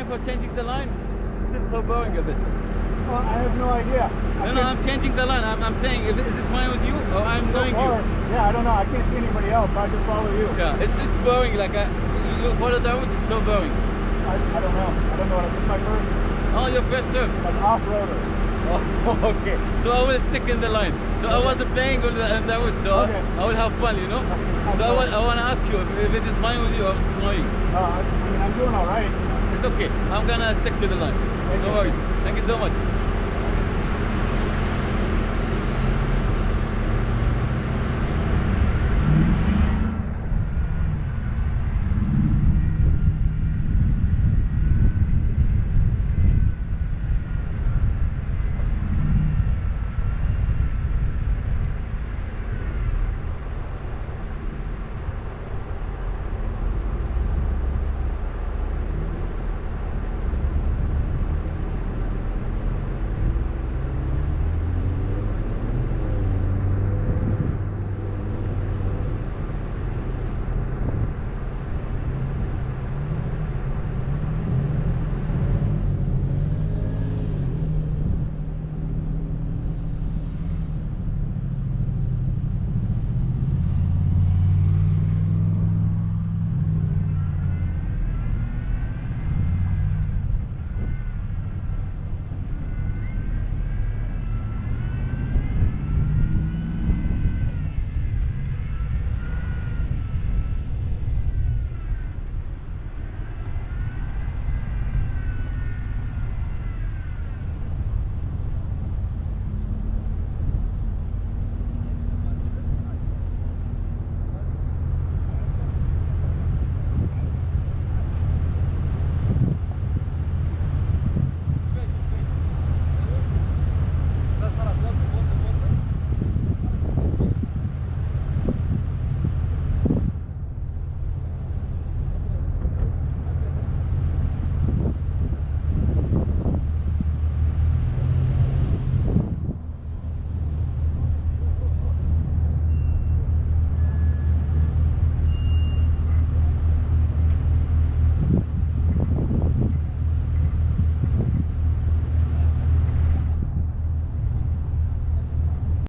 for changing the line? It's still so boring a bit. Well, I have no idea. No, I'm changing the line. I'm saying, is it fine with you, or I'm knowing you? Yeah, I don't know. I can't see anybody else, so I just follow you. Yeah, it's boring. Like you follow the road, it's so boring. I don't know. I don't know. It's my first. Oh, your first turn. Like off-roader. Oh, okay. So I will stick in the line. So I wasn't playing on the road, so I will have fun, you know. So I want to ask you if it is fine with you or it's annoying. I mean, I'm doing all right. It's okay. I'm gonna stick to the line. No worries. Thank you so much.